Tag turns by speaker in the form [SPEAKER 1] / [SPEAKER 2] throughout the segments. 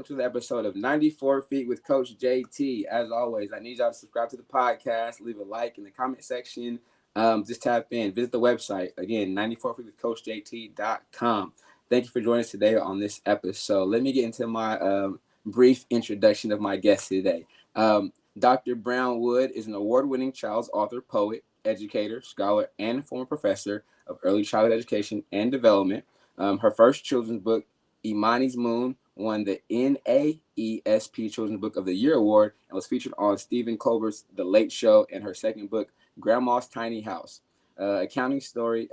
[SPEAKER 1] welcome to the episode of 94 Feet with Coach JT. As always, I need y'all to subscribe to the podcast, leave a like in the comment section. Just tap in, visit the website. Again, 94feetwithcoachjt.com. Thank you for joining us today on this episode. Let me get into my brief introduction of my guest today. Dr. Brown Wood is an award-winning child's author, poet, educator, scholar, and former professor of early childhood education and development. Her first children's book, Imani's Moon, won the NAESP Children's Book of the Year Award and was featured on Stephen Colbert's The Late Show. And her second book, Grandma's Tiny House, Accounting Story,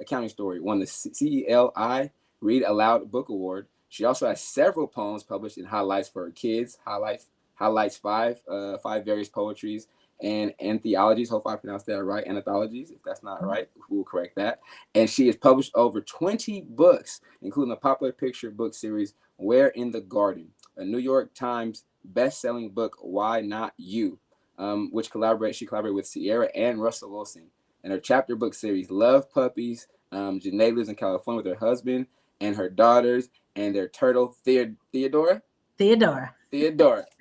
[SPEAKER 1] won the CELI Read Aloud Book Award. She also has several poems published in Highlights for Her Kids, highlights five various poetries and anthologies. Hope I pronounced that right. Anthologies. If that's not right, we'll correct that. And she has published over 20 books, including the popular picture book series Where in the Garden, a New York Times Bestselling book, Why Not You, which she collaborated with Ciara and Russell Wilson. And her chapter book series Love Puppies. Janay lives in California with her husband and her daughters and their turtle Theodora. All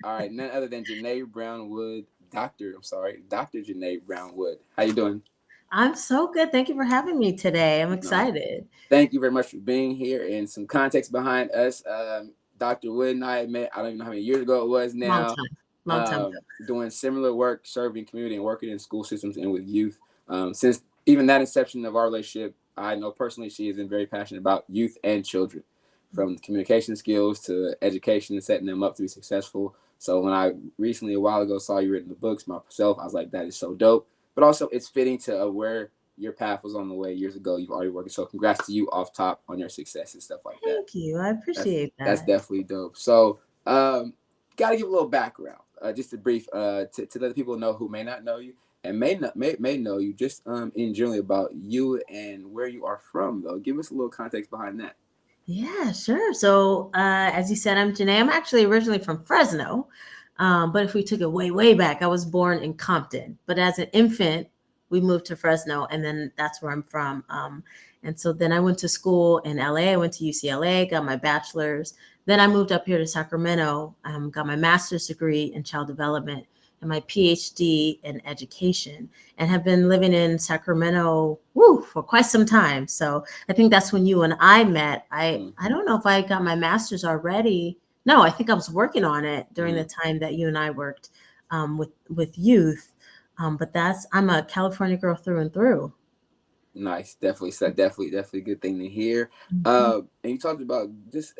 [SPEAKER 1] right, none other than Janay Brown Wood. Dr. Janay Brown Wood. How you doing?
[SPEAKER 2] I'm so good. Thank you for having me today. I'm excited.
[SPEAKER 1] Thank you very much for being here. And some context behind us. Dr. Wood and I met, I don't even know how many years ago it was now.
[SPEAKER 2] Long time ago.
[SPEAKER 1] Doing similar work, serving community and working in school systems and with youth. Since even that inception of our relationship, I know personally she has been very passionate about youth and children, from communication skills to education and setting them up to be successful. So when I recently, a while ago, saw you written the books myself, I was like, that is so dope. But also it's fitting to where your path was on the way years ago. You've already worked. So congrats to you off top on your success and stuff like that.
[SPEAKER 2] Thank you. I appreciate that.
[SPEAKER 1] That's definitely dope. So got to give a little background, just a brief, to let people know who may not know you and may know you, just in general about you and where you are from, though. Give us a little context behind that.
[SPEAKER 2] Yeah, sure. So as you said, I'm Janay. I'm actually originally from Fresno. But if we took it way, way back, I was born in Compton. But as an infant, we moved to Fresno, and then that's where I'm from. And so then I went to school in LA. I went to UCLA, got my bachelor's. Then I moved up here to Sacramento, got my master's degree in child development and my PhD in education, and have been living in Sacramento for quite some time. So I think that's when you and I met. I don't know if I got my master's already. No, I think I was working on it during the time that you and I worked with youth. But I'm a California girl through and through.
[SPEAKER 1] Nice. Definitely a good thing to hear. And you talked about just,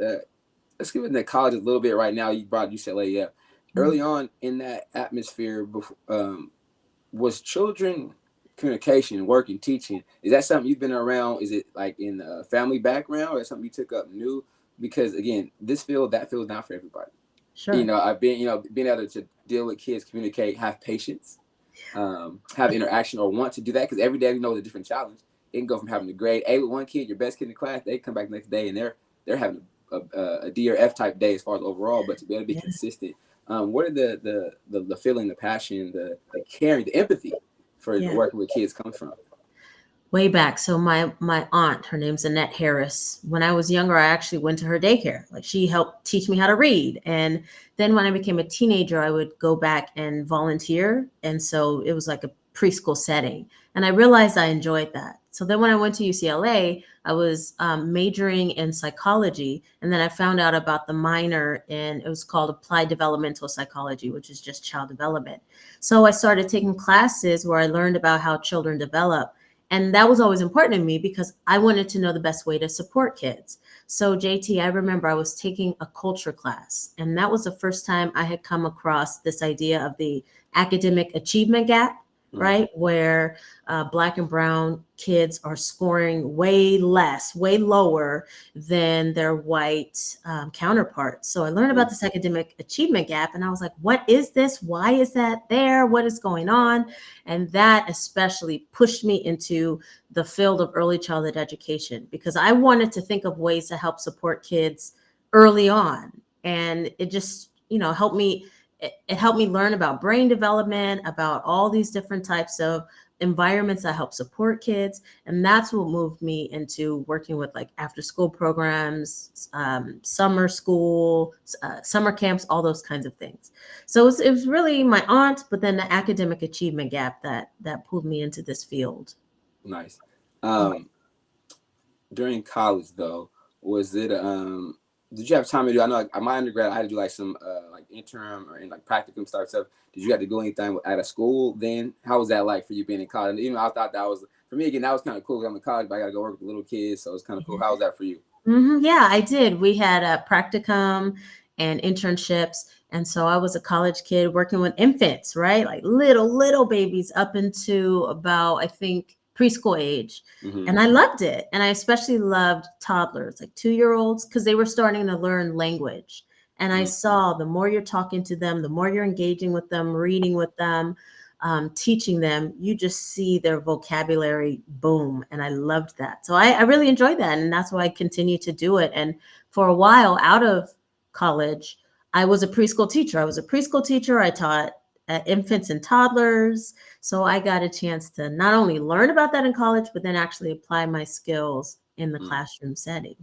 [SPEAKER 1] let's give it to college a little bit right now. You brought UCLA up. Early on in that atmosphere, was children communication, work, and teaching, is that something you've been around? Is it like in a family background, or something you took up new? Because again, that field's not for everybody.
[SPEAKER 2] Sure.
[SPEAKER 1] I've been, being able to deal with kids, communicate, have patience, have interaction, or want to do that, because every day we know it's a different challenge. It can go from having a grade A with one kid, your best kid in the class, they come back the next day and they're having a D or F type day as far as overall, but to be able to be consistent. What are the feeling, the passion, the caring, the empathy for working with kids comes from?
[SPEAKER 2] Way back. So my aunt, her name's Annette Harris. When I was younger, I actually went to her daycare. Like, she helped teach me how to read. And then when I became a teenager, I would go back and volunteer. And so it was like a preschool setting. And I realized I enjoyed that. So then when I went to UCLA, I was majoring in psychology. And then I found out about the minor it was called Applied Developmental Psychology, which is just child development. So I started taking classes where I learned about how children develop. And that was always important to me because I wanted to know the best way to support kids. So JT, I remember I was taking a culture class, and that was the first time I had come across this idea of the academic achievement gap, right? Where Black and brown kids are scoring way lower than their white counterparts. So I learned about this academic achievement gap, and I was like, what is this? Why is that there? What is going on? And that especially pushed me into the field of early childhood education, because I wanted to think of ways to help support kids early on. And it just, helped me. It helped me learn about brain development, about all these different types of environments that help support kids. And that's what moved me into working with like after school programs, summer school, summer camps, all those kinds of things. So it was really my aunt, but then the academic achievement gap that pulled me into this field.
[SPEAKER 1] Nice. Um, During college though, was it did you have time to do? I know like, my undergrad, I had to do like some like interim or in like practicum start stuff. Did you have to do anything at a school then? How was that like for you being in college? And even I thought that was for me again. That was kind of cool. I'm in college, but I got to go work with the little kids, so it's kind of cool. How was that for you?
[SPEAKER 2] Yeah, I did. We had a practicum and internships. And so I was a college kid working with infants, right? Like little babies up into about, I think, preschool age.
[SPEAKER 1] Mm-hmm.
[SPEAKER 2] And I loved it. And I especially loved toddlers, like 2-year-olds, because they were starting to learn language. And I
[SPEAKER 1] Mm-hmm.
[SPEAKER 2] saw the more you're talking to them, the more you're engaging with them, reading with them, teaching them, you just see their vocabulary boom. And I loved that. So I really enjoyed that. And that's why I continue to do it. And for a while out of college, I was a preschool teacher. I taught infants and toddlers. So I got a chance to not only learn about that in college, but then actually apply my skills in the classroom setting.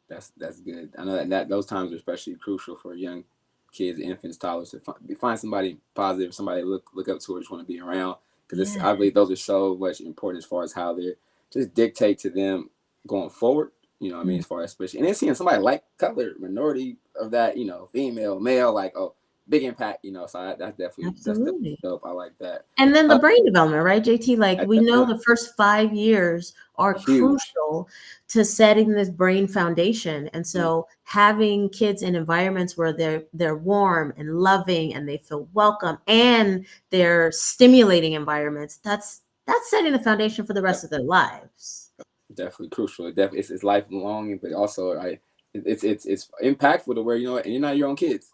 [SPEAKER 1] That's good. I know that those times are especially crucial for young kids, infants, toddlers to find somebody positive, somebody to look up to or just want to be around. Because
[SPEAKER 2] Yeah,
[SPEAKER 1] I believe those are so much important as far as how they just dictate to them going forward. You know what I mean?
[SPEAKER 2] mm,
[SPEAKER 1] As far as especially, and then seeing somebody like color, minority of that, female, male, like, oh, big impact, So that's definitely
[SPEAKER 2] absolutely.
[SPEAKER 1] dope. I like that.
[SPEAKER 2] And then the
[SPEAKER 1] Uh,
[SPEAKER 2] brain development, right, JT? Like
[SPEAKER 1] that's
[SPEAKER 2] we know
[SPEAKER 1] definitely
[SPEAKER 2] the first 5 years are
[SPEAKER 1] huge.
[SPEAKER 2] crucial to setting this brain foundation. And
[SPEAKER 1] Mm,
[SPEAKER 2] so having kids in environments where they're warm and loving and they feel welcome and they're stimulating environments, that's setting the foundation for the rest of their lives.
[SPEAKER 1] definitely crucial. It's lifelong, but also it's impactful to where and you're not your own kids,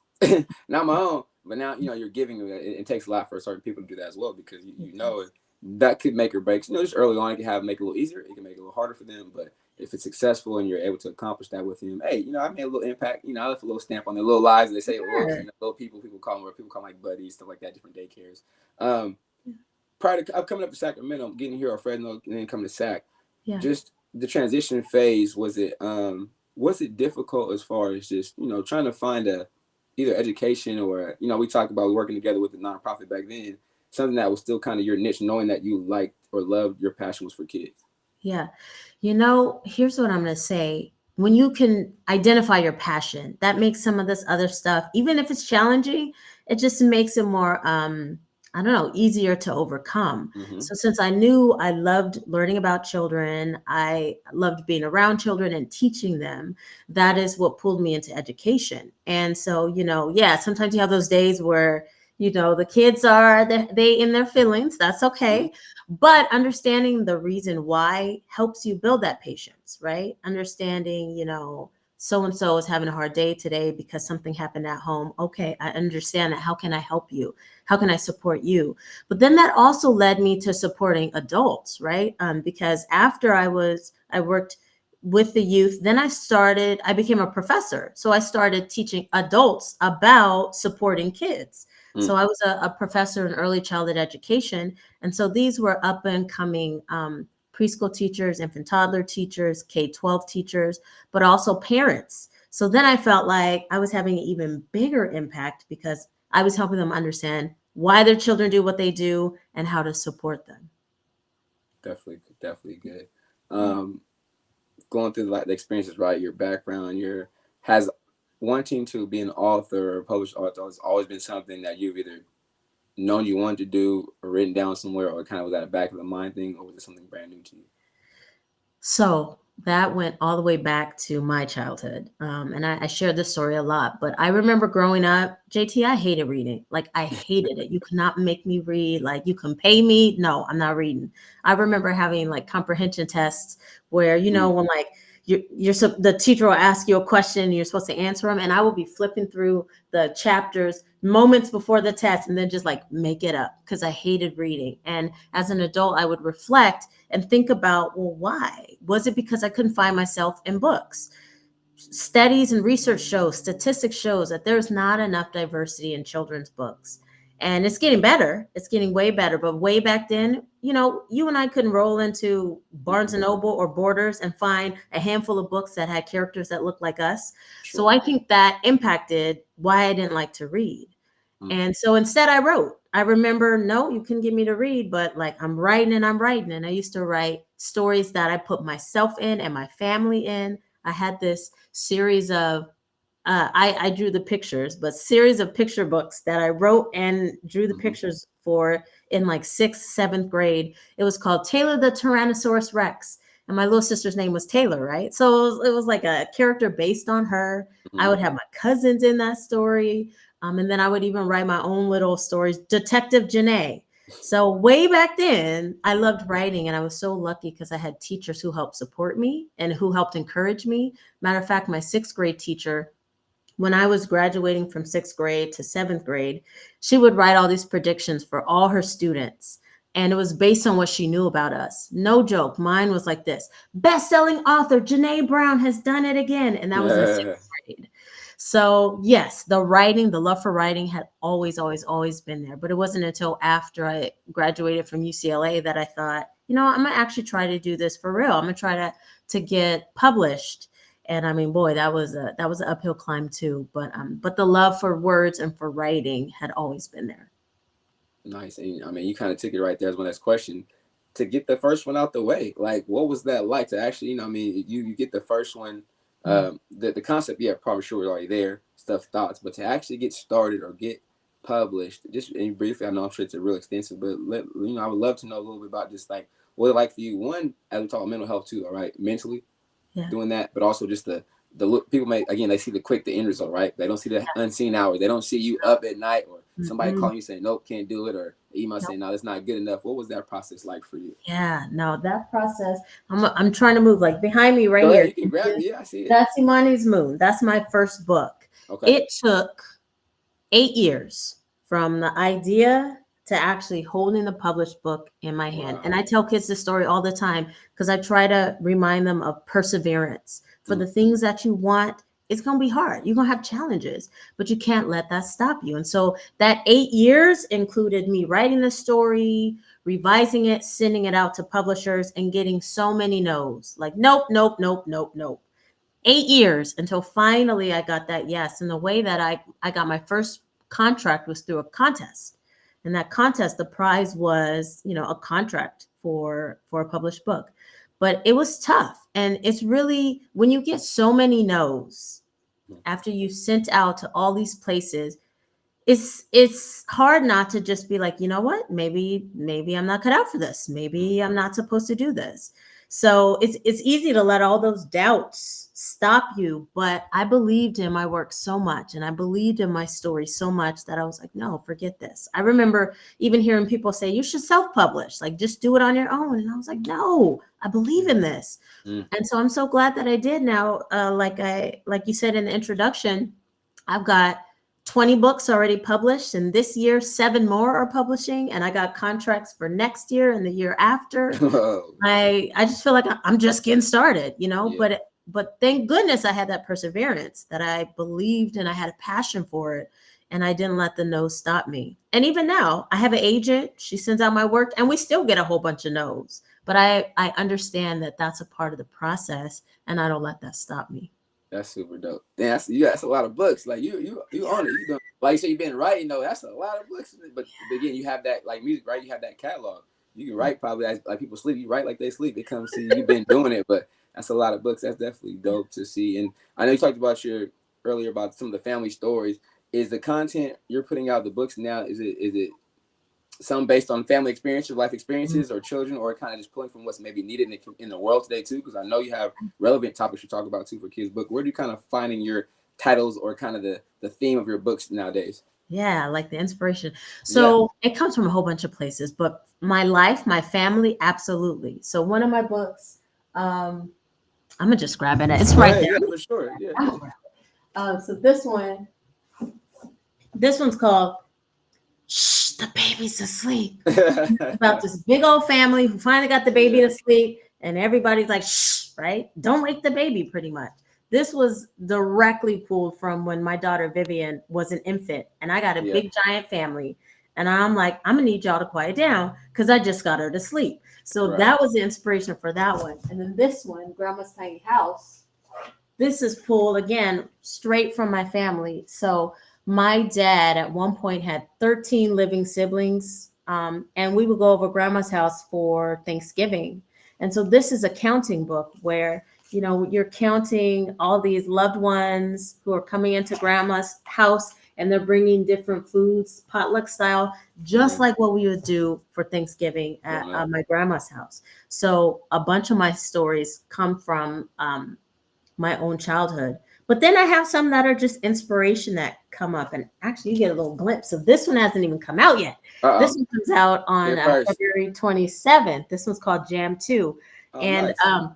[SPEAKER 1] not my own, but now you're giving. It takes a lot for certain people to do that as well because
[SPEAKER 2] It does.
[SPEAKER 1] that could make or break. Just early on, it can make it a little easier. It can make it a little harder for them, but if it's successful and you're able to accomplish that with them, hey, I made a little impact. I left a little stamp on their little lives. They say
[SPEAKER 2] Sure.
[SPEAKER 1] little people call them, or people call them like buddies, stuff like that, different daycares. Um, Prior to coming up to Sacramento, getting here or Fresno, and then coming to Sac,
[SPEAKER 2] Yeah.
[SPEAKER 1] just the transition phase, was it difficult as far as just trying to find a either education or we talked about working together with the nonprofit back then, something that was still kind of your niche, knowing that you liked or loved, your passion was for kids.
[SPEAKER 2] Yeah. Here's what I'm going to say. When you can identify your passion, that makes some of this other stuff, even if it's challenging, it just makes it more, I don't know, easier to overcome.
[SPEAKER 1] Mm-hmm.
[SPEAKER 2] So since I knew I loved learning about children, I loved being around children and teaching them, that is what pulled me into education. And so, yeah, sometimes you have those days where, the kids are, they in their feelings. That's
[SPEAKER 1] Mm-hmm.
[SPEAKER 2] okay. But understanding the reason why helps you build that patience, right? Understanding, so and so is having a hard day today because something happened at home. Okay, I understand that. How can I help you? How can I support you? But then that also led me to supporting adults, right? Because after I worked with the youth, then I became a professor. So I started teaching adults about supporting kids. So
[SPEAKER 1] Mm.
[SPEAKER 2] I was a professor in early childhood education. And so these were up and coming preschool teachers, infant toddler teachers, K-12 teachers, but also parents. So then I felt like I was having an even bigger impact because I was helping them understand why their children do what they do and how to support them.
[SPEAKER 1] Definitely good.
[SPEAKER 2] Yeah.
[SPEAKER 1] um Going through like the experiences, right, your background, your has wanting to be an author or published author has always been something that you've either known you wanted to do or written down somewhere, or kind of was that a back of the mind thing, or was it something brand new to you?
[SPEAKER 2] So that went all the way back to my childhood. And I shared this story a lot, but I remember growing up, JT, I hated reading. Like I hated it. You could not make me read. Like you can pay me. No, I'm not reading. I remember having like comprehension tests where,
[SPEAKER 1] Mm.
[SPEAKER 2] when like the teacher will ask you a question and you're supposed to answer them. And I will be flipping through the chapters moments before the test and then just like make it up because I hated reading. And as an adult, I would reflect and think about, well, why? Was it because I couldn't find myself in books? Studies and research shows, statistics shows that there's not enough diversity in children's books. And it's getting better. It's getting way better. But way back then, you know, you and I couldn't roll into Barnes and Noble or Borders and find a handful of books that had characters that looked like us. So
[SPEAKER 1] Sure.
[SPEAKER 2] I think that impacted why I didn't like to read.
[SPEAKER 1] Mm.
[SPEAKER 2] And so instead I wrote. I remember, no, you couldn't get me to read, but like I'm writing and I'm writing. And I used to write stories that I put myself in and my family in. I had this series of I drew the pictures, but series of picture books that I wrote and drew the pictures for in like 6th, 7th grade. It was called Taylor the Tyrannosaurus Rex. And my little sister's name was Taylor, right? So it was like a character based on her. I would have my cousins in that story. And then I would even write my own little stories, Detective Janay. So way back then, I loved writing, and I was so lucky because I had teachers who helped support me and who helped encourage me. Matter of fact, my 6th grade teacher, when I was graduating from 6th grade to 7th grade, she would write all these predictions for all her students. And it was based on what she knew about us. No joke. Mine was like this: best-selling author Janay Brown has done it again. And that was in 6th grade. So yes, the writing, the love for writing had always, always, always been there. But it wasn't until after I graduated from UCLA that I thought, you know, I'm gonna actually try to do this for real. I'm gonna try to get published. And I mean, boy, that was an uphill climb too. But the love for words and for writing had always been there.
[SPEAKER 1] Nice. And I mean, you kind of took it right there as my next question. To get the first one out the way, like, what was that like to actually, you know, I mean, you get the first one, the concept, yeah, probably sure was already there, stuff, thoughts, but to actually get started or get published, just and briefly, I know I'm sure it's a real extensive, but I would love to know a little bit about just like what it like for you. One, as we talk about mental health too, all right, mentally doing that, but also just the look. People may, again, they see the end result, right? They don't see the unseen hours. They don't see you up at night or somebody calling you saying nope, can't do it, or email saying no, that's not good enough. What was that process like for you?
[SPEAKER 2] Yeah, no, that process. I'm trying to move like behind me right
[SPEAKER 1] Go ahead,
[SPEAKER 2] here.
[SPEAKER 1] you can grab me. Yeah, I see it.
[SPEAKER 2] That's Imani's Moon. That's my first book.
[SPEAKER 1] Okay.
[SPEAKER 2] It took 8 years from the idea to actually holding the published book in my hand. And I tell kids this story all the time because I try to remind them of perseverance. For the things that you want, it's going to be hard. You're going to have challenges, but you can't let that stop you. And so that 8 years included me writing the story, revising it, sending it out to publishers, and getting so many no's. Like, nope, nope, nope, nope, nope. 8 years until finally I got that yes. And the way that I got my first contract was through a contest. And that contest, the prize was, you know, a contract for a published book. But it was tough. And it's really, when you get so many no's after you've sent out to all these places, it's hard not to just be like, you know what, maybe I'm not cut out for this. Maybe I'm not supposed to do this. So it's easy to let all those doubts stop you. But I believed in my work so much, and I believed in my story so much that I was like, no, forget this. I remember even hearing people say, you should self-publish, like just do it on your own. And I was like, no, I believe in this. And so I'm so glad that I did now. Like you said in the introduction, I've got 20 books already published, and this year 7 more are publishing, and I got contracts for next year and the year after. I just feel like I'm just getting started, you know.
[SPEAKER 1] Yeah.
[SPEAKER 2] But thank goodness I had that perseverance, that I believed and I had a passion for it, and I didn't let the no's stop me. And even now, I have an agent. She sends out my work, and we still get a whole bunch of no's. But I understand that that's a part of the process, and I don't let that stop me.
[SPEAKER 1] That's super dope. Damn, that's a lot of books. Like you on it. You don't, like you said, you've been writing though. That's a lot of books. But again, you have that, like music, right? You have that catalog. You can write probably as like people sleep. You write like they sleep. It comes to you. You've been doing it, but that's a lot of books. That's definitely dope to see. And I know you talked about earlier about some of the family stories. Is the content you're putting out, the books now, is it some based on family experiences, life experiences, or children, or kind of just pulling from what's maybe needed in the world today too? Because I know you have relevant topics you talk about too for kids' book. Where do you kind of finding your titles or kind of the theme of your books nowadays?
[SPEAKER 2] Yeah, like the inspiration. So it comes from a whole bunch of places, but my life, my family, absolutely. So one of my books, I'm gonna just grab it. It's right there.
[SPEAKER 1] Yeah, for sure. Yeah.
[SPEAKER 2] So this one's called "Shh, the baby's asleep." It's about this big old family who finally got the baby to sleep, and everybody's like, "Shh, right? Don't wake the baby." Pretty much. This was directly pulled from when my daughter Vivian was an infant, and I got a big giant family. And I'm like, I'm gonna need y'all to quiet down because I just got her to sleep. So
[SPEAKER 1] Right.
[SPEAKER 2] that was the inspiration for that one. And then this one, Grandma's Tiny House, this is pulled again straight from my family. So my dad at one point had 13 living siblings, and we would go over grandma's house for Thanksgiving. And so this is a counting book where, you know, you're counting all these loved ones who are coming into grandma's house, and they're bringing different foods, potluck style, just like what we would do for Thanksgiving at my grandma's house. So a bunch of my stories come from my own childhood. But then I have some that are just inspiration that come up. And actually, you get a little glimpse of this one. Hasn't even come out yet. This one comes out on February 27th. This one's called Jam 2. And
[SPEAKER 1] Nice.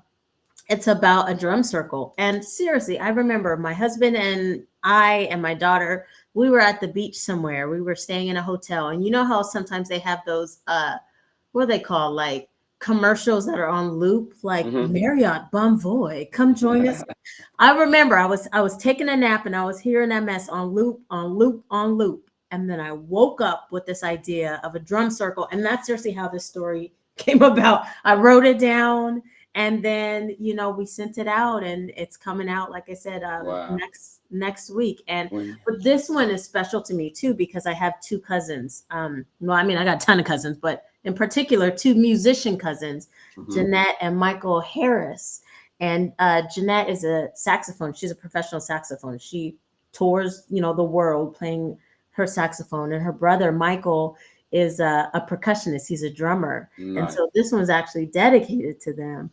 [SPEAKER 2] it's about a drum circle. And seriously, I remember my husband and I and my daughter, we were at the beach somewhere. We were staying in a hotel. And you know how sometimes they have those, what are they called? Like commercials that are on loop, like Marriott Bonvoy, come join us. I remember I was taking a nap and I was hearing that mess on loop, on loop, on loop. And then I woke up with this idea of a drum circle. And that's seriously how this story came about. I wrote it down, and then, you know, we sent it out, and it's coming out, like I said, next week. And but this one is special to me too, because I have two cousins. Well, I mean, I got a ton of cousins, but in particular, two musician cousins, Jeanette and Michael Harris. And Jeanette is a saxophone. She's a professional saxophone. She tours, you know, the world playing her saxophone. And her brother, Michael, is a percussionist. He's a drummer.
[SPEAKER 1] Nice.
[SPEAKER 2] And so this one's actually dedicated to them,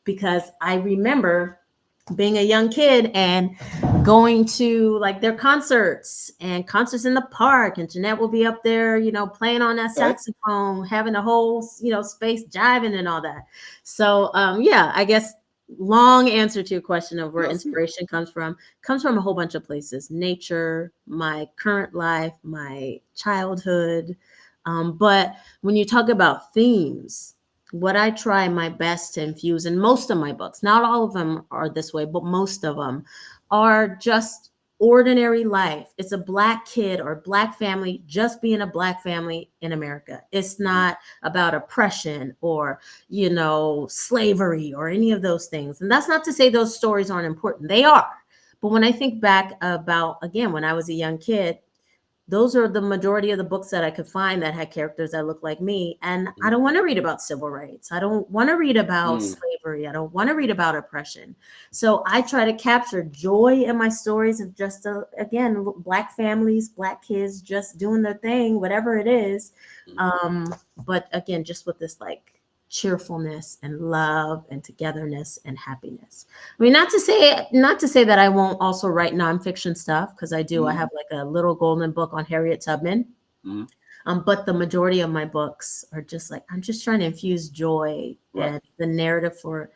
[SPEAKER 2] because I remember being a young kid and going to like their concerts and concerts in the park, and Jeanette will be up there, you know, playing on that saxophone, having a whole, you know, space jiving and all that. So yeah, I guess long answer to your question of where inspiration comes from a whole bunch of places: nature, my current life, my childhood. But when you talk about themes, what I try my best to infuse in most of my books, not all of them are this way, but most of them are just ordinary life. It's a Black kid or Black family just being a Black family in America. It's not about oppression or, you know, slavery or any of those things. And that's not to say those stories aren't important. They are. But when I think back about, again, when I was a young kid, those are the majority of the books that I could find that had characters that look like me. And I don't want to read about civil rights. I don't want to read about slavery. I don't want to read about oppression. So I try to capture joy in my stories of just, again, Black families, Black kids just doing their thing, whatever it is. But again, just with this like cheerfulness and love and togetherness and happiness. I mean, not to say that I won't also write nonfiction stuff, because I do. I have like a little golden book on Harriet Tubman. But the majority of my books are just like, I'm just trying to infuse joy and the narrative for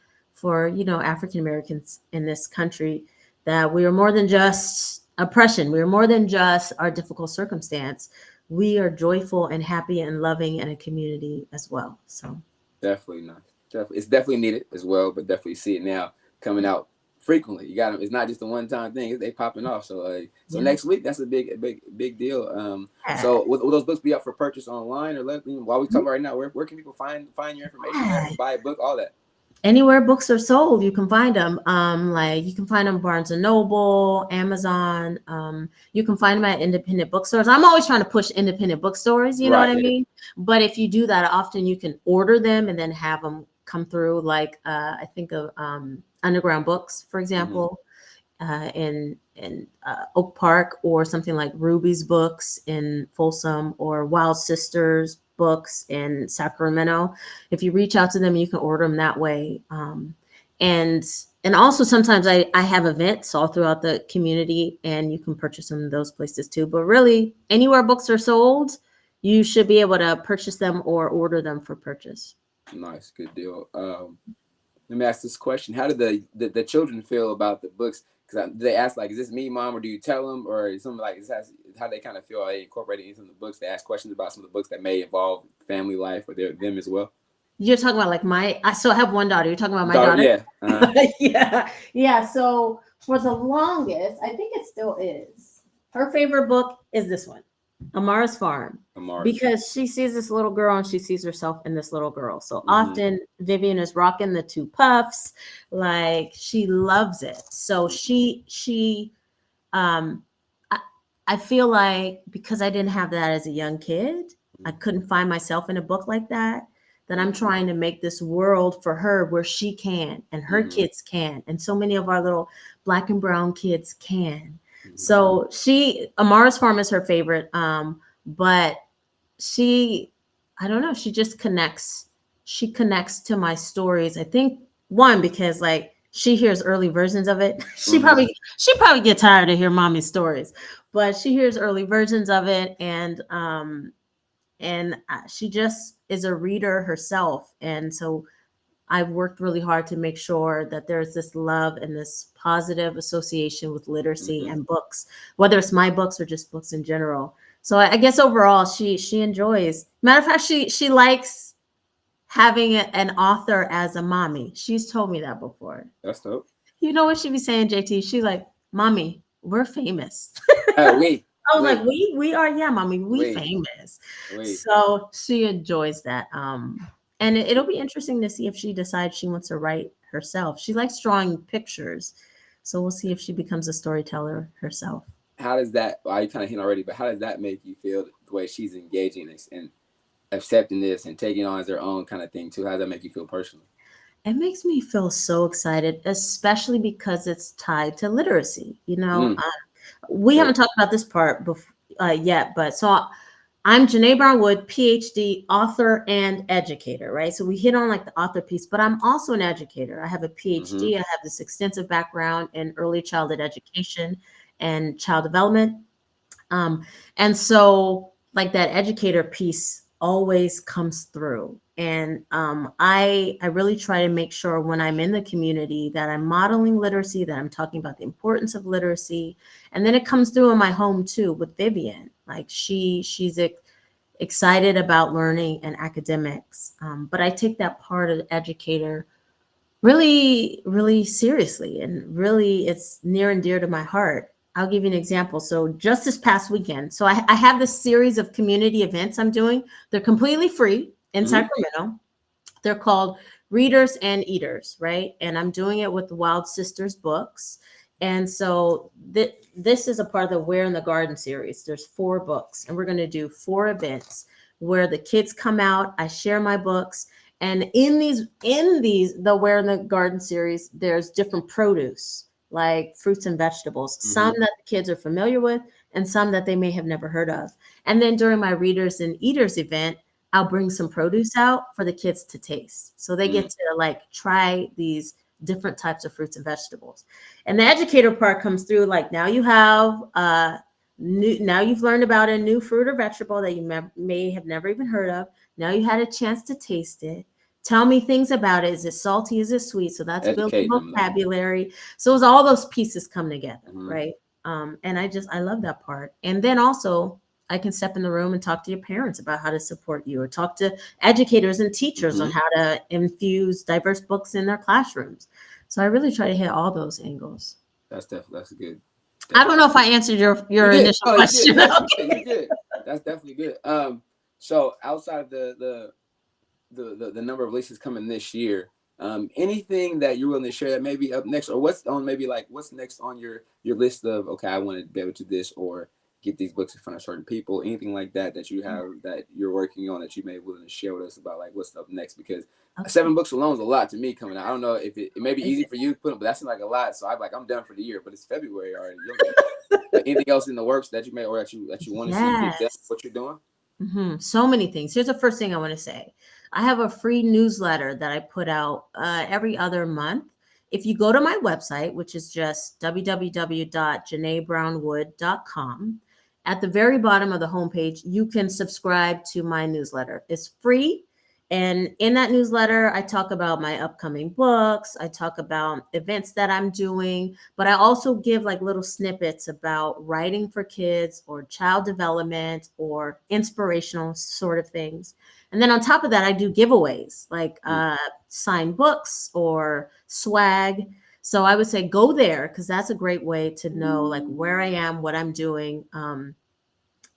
[SPEAKER 2] you know, African Americans in this country, that we are more than just oppression. We are more than just our difficult circumstance. We are joyful and happy and loving and a community as well. So
[SPEAKER 1] definitely nice. Definitely, it's definitely needed as well, but definitely see it now coming out frequently. You got them. It's not just a one-time thing. They popping off. So next week, that's a big deal. So will those books be up for purchase online, or while we talk about right now, where can people find your information, buy a book, all that?
[SPEAKER 2] Anywhere books are sold, you can find them. Like you can find them Barnes and Noble, Amazon. You can find them at independent bookstores. I'm always trying to push independent bookstores, you know what I mean? But if you do that, often you can order them and then have them come through. Like I think of Underground Books, for example, in Oak Park, or something like Ruby's Books in Folsom, or Wild Sisters Books in Sacramento. If you reach out to them, you can order them that way. And also sometimes I have events all throughout the community, and you can purchase them in those places too. But really, anywhere books are sold, you should be able to purchase them or order them for purchase.
[SPEAKER 1] Nice, good deal. Let me ask this question: how did the children feel about the books? Because they ask, like, is this me, Mom, or do you tell them, or something like this? How they kind of feel? Are they incorporated into the books? They ask questions about some of the books that may involve family life or them as well.
[SPEAKER 2] You're talking about like I still have one daughter. You're talking about my daughter? Yeah. Yeah. So for the longest, I think it still is, her favorite book is this one. Amara's farm,
[SPEAKER 1] Amara's Farm.
[SPEAKER 2] because she sees this little girl and she sees herself in this little girl. So
[SPEAKER 1] Mm-hmm.
[SPEAKER 2] often Vivian is rocking the two puffs, like she loves it. So um I, I feel like because I didn't have that as a young kid, I couldn't find myself in a book like that. That I'm trying to make this world for her where she can and her
[SPEAKER 1] Mm-hmm.
[SPEAKER 2] kids can, and so many of our little black and brown kids can.
[SPEAKER 1] Mm-hmm.
[SPEAKER 2] So Amara's farm is her favorite. But she, I don't know, she just connects. She connects to my stories. I think one because like she hears early versions of it.
[SPEAKER 1] Mm-hmm.
[SPEAKER 2] She probably get tired to hear mommy's stories, but she hears early versions of it, and she just is a reader herself, and so I've worked really hard to make sure that there's this love and this positive association with literacy
[SPEAKER 1] Mm-hmm.
[SPEAKER 2] and books, whether it's my books or just books in general. So I guess overall, she enjoys. Matter of fact, she likes having an author as a mommy. She's told me that before.
[SPEAKER 1] That's dope.
[SPEAKER 2] You know what she be saying, JT? She's like, "Mommy, we're famous."
[SPEAKER 1] Wait,
[SPEAKER 2] I was like,
[SPEAKER 1] wait,
[SPEAKER 2] we are, yeah, mommy, we
[SPEAKER 1] wait,
[SPEAKER 2] famous.
[SPEAKER 1] wait.
[SPEAKER 2] So she enjoys that. And it'll be interesting to see if she decides she wants to write herself. She likes drawing pictures. So we'll see if she becomes a storyteller herself.
[SPEAKER 1] How does that? Well, you kind of hint already, but how does that make you feel? The way she's engaging this and accepting this and taking on as their own kind of thing too. How does that make you feel personally?
[SPEAKER 2] It makes me feel so excited, especially because it's tied to literacy.
[SPEAKER 1] Mm,
[SPEAKER 2] We
[SPEAKER 1] dope.
[SPEAKER 2] haven't talked about this part yet, but so I'm Janay Brown Wood, PhD, author, and educator, right? So we hit on like the author piece, but I'm also an educator. I have a
[SPEAKER 1] Mm-hmm.
[SPEAKER 2] PhD. I have this extensive background in early childhood education and child development. Um, and so like that educator piece always comes through. And I really try to make sure when I'm in the community that I'm modeling literacy, that I'm talking about the importance of literacy. And then it comes through in my home too with Vivian. Like she's excited about learning and academics. But I take that part of the educator really, really seriously. And really, it's near and dear to my heart. I'll give you an example. So, just this past weekend, so I have this series of community events I'm doing. They're completely free in
[SPEAKER 1] Mm-hmm.
[SPEAKER 2] Sacramento. They're called Readers and Eaters, right? And I'm doing it with the Wild Sisters books. And so this is a part of the Where in the Garden series. There's 4 books, and we're going to do 4 events where the kids come out. I share my books, and in these the Where in the Garden series, there's different produce like fruits and vegetables, some
[SPEAKER 1] Mm-hmm.
[SPEAKER 2] that the kids are familiar with, and some that they may have never heard of. And then during my Readers and Eaters event, I'll bring some produce out for the kids to taste. So they
[SPEAKER 1] Mm-hmm.
[SPEAKER 2] get to like try these different types of fruits and vegetables. And the educator part comes through like now you have now you've learned about a new fruit or vegetable that you may have never even heard of. Now you had a chance to taste it. Tell me things about it. Is it salty? Is it sweet? So that's building
[SPEAKER 1] Educating them though.
[SPEAKER 2] vocabulary. So as all those pieces come together,
[SPEAKER 1] Mm-hmm.
[SPEAKER 2] right? And I love that part. And then also I can step in the room and talk to your parents about how to support you, or talk to educators and teachers on
[SPEAKER 1] Mm-hmm.
[SPEAKER 2] how to infuse diverse books in their classrooms. So I really try to hit all those angles.
[SPEAKER 1] That's good.
[SPEAKER 2] I don't
[SPEAKER 1] Definitely.
[SPEAKER 2] know if I answered
[SPEAKER 1] You
[SPEAKER 2] your
[SPEAKER 1] did.
[SPEAKER 2] initial
[SPEAKER 1] Oh, you did.
[SPEAKER 2] question.
[SPEAKER 1] Yes, you did. You
[SPEAKER 2] Okay.
[SPEAKER 1] did. That's definitely good. So outside of the number of releases coming this year, anything that you're willing to share that may be up next, or what's on maybe like what's next on your list of okay, I want to be able to do this or get these books in front of certain people, anything like that that you have that you're working on that you may be willing to share with us about like what's up next because
[SPEAKER 2] Okay.
[SPEAKER 1] 7 books alone is a lot to me coming out. I don't know if it may be
[SPEAKER 2] Is
[SPEAKER 1] easy
[SPEAKER 2] it?
[SPEAKER 1] for you to put them, but that seems like a lot. So I'm done for the year, but it's February already. Anything else in the works that you may or that you want to see get done?
[SPEAKER 2] Yes.
[SPEAKER 1] What you're doing?
[SPEAKER 2] So many things. Here's the first thing I want to say. I have a free newsletter that I put out every other month. If you go to my website, which is just www.janaybrownwood.com, at the very bottom of the homepage, you can subscribe to my newsletter. It's free. And in that newsletter, I talk about my upcoming books. I talk about events that I'm doing, but I also give like little snippets about writing for kids or child development or inspirational sort of things. And then on top of that, I do giveaways like signed books or swag. So I would say go there because that's a great way to know like where I am, what I'm doing.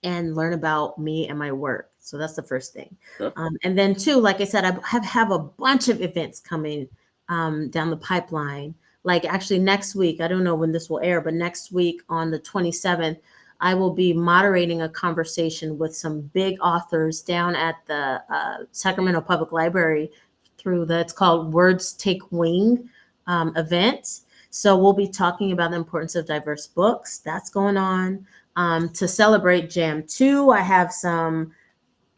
[SPEAKER 2] and learn about me and my work. So that's the first thing.
[SPEAKER 1] Sure.
[SPEAKER 2] And then two, like I said, I have a bunch of events coming down the pipeline. Like actually next week, I don't know when this will air, but next week on the 27th, I will be moderating a conversation with some big authors down at the Sacramento Public Library through it's called Words Take Wing event. So we'll be talking about the importance of diverse books. That's going on. To celebrate Jam 2, I have some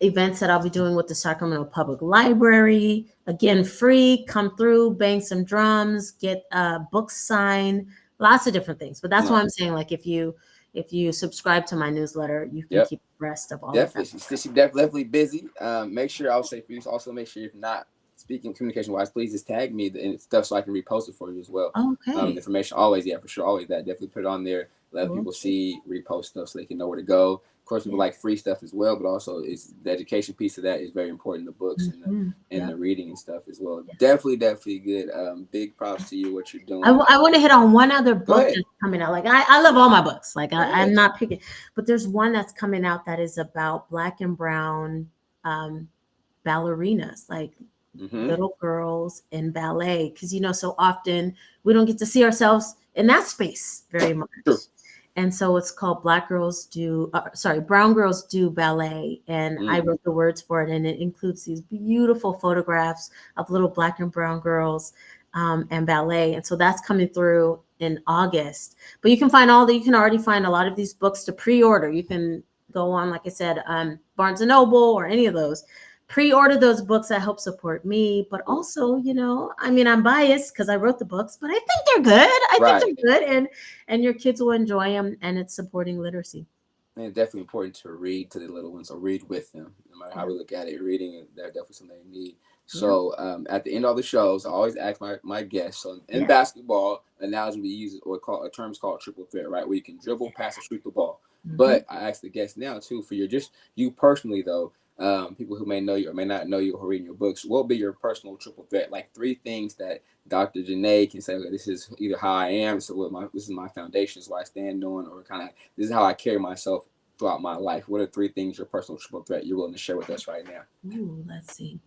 [SPEAKER 2] events that I'll be doing with the Sacramento Public Library. Again, free, come through, bang some drums, get books signed, lots of different things. But that's why I'm saying, like, if you subscribe to my newsletter, you can keep abreast of all
[SPEAKER 1] definitely.
[SPEAKER 2] of that.
[SPEAKER 1] She's definitely busy. Make sure, I'll say for you, also make sure if not speaking communication wise, please just tag me and stuff so I can repost it for you as well.
[SPEAKER 2] Okay.
[SPEAKER 1] Information always, for sure, always that. Definitely put it on there. Let people see, repost stuff so they can know where to go. Of course, people like free stuff as well, but also it's the education piece of that is very important. The books and the reading and stuff as well. Definitely good. Big props to you, what you're doing.
[SPEAKER 2] I want to hit on one other book that's coming out. Like I love all my books. Like I'm not picking, but there's one that's coming out that is about Black and brown ballerinas, like little girls in ballet. Because so often we don't get to see ourselves in that space very much.
[SPEAKER 1] True.
[SPEAKER 2] And so it's called Brown Girls Do Ballet. And I wrote the words for it. And it includes these beautiful photographs of little Black and brown girls and ballet. And so that's coming through in August. But you can already find a lot of these books to pre-order. You can go on, like I said, Barnes & Noble or any of those. Pre-order those books that help support me, but also, I'm biased because I wrote the books, but I think they're good. I think they're good, and your kids will enjoy them, and it's supporting literacy.
[SPEAKER 1] And it's definitely important to read to the little ones, or read with them. No matter how we look at it, reading, they're definitely something they need. So at the end of the shows, I always ask my guests. So in basketball, analogy we use a terms called triple threat, right? Where you can dribble, pass, or shoot the ball. But I ask the guests now too, for you personally though. People who may know you or may not know you who are reading your books, what will be your personal triple threat? Like 3 things that Dr. Janay can say, okay, this is either how I am, so this is my foundation, is what I stand on, or kind of this is how I carry myself throughout my life. What are 3 things, your personal triple threat, you're willing to share with us right now?
[SPEAKER 2] Ooh, let's see.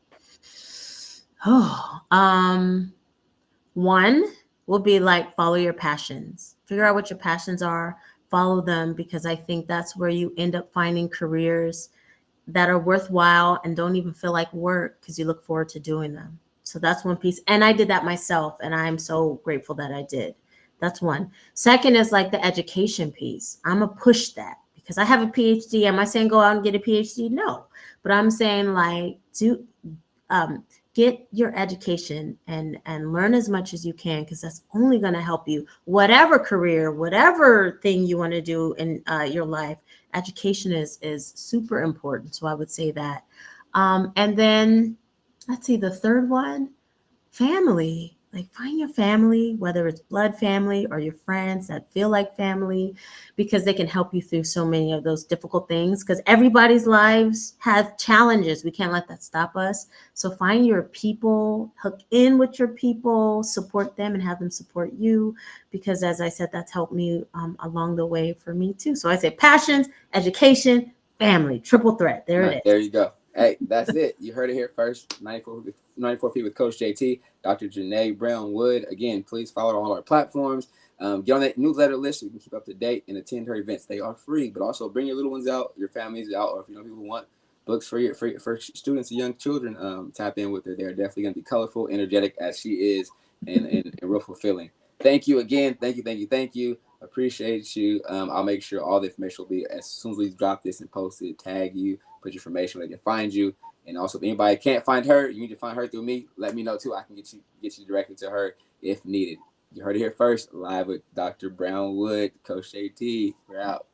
[SPEAKER 2] One will be like follow your passions. Figure out what your passions are, follow them, because I think that's where you end up finding careers that are worthwhile and don't even feel like work because you look forward to doing them. So that's one piece. And I did that myself, and I'm so grateful that I did. That's one. Second is like the education piece. I'm going to push that because I have a PhD. Am I saying go out and get a PhD? No. But I'm saying like get your education and learn as much as you can, because that's only going to help you. Whatever career, whatever thing you want to do in your life, education is super important. So I would say that. And then let's see, the third one, family. Like find your family, whether it's blood family or your friends that feel like family, because they can help you through so many of those difficult things, because everybody's lives have challenges. We can't let that stop us. So find your people, hook in with your people, support them and have them support you, because as I said, that's helped me along the way for me too. So I say passions, education, family, triple threat. There it is.
[SPEAKER 1] There you go. Hey, that's it. You heard it here first. 94 Feet with Coach JT, Dr. Janay Brown Wood. Again, please follow her on all our platforms. Get on that newsletter list so you can keep up to date and attend her events. They are free, but also bring your little ones out, your families out, or if you know people who want books for students and young children, tap in with her. They're definitely going to be colorful, energetic as she is, and real fulfilling. Thank you again. Thank you. Appreciate you. I'll make sure all the information will be as soon as we drop this and post it, tag you, put your information where they can find you. And also, if anybody can't find her, you need to find her through me. Let me know too. I can get you directly to her if needed. You heard it here first, live with Dr. Brown Wood, Coach JT. We're out.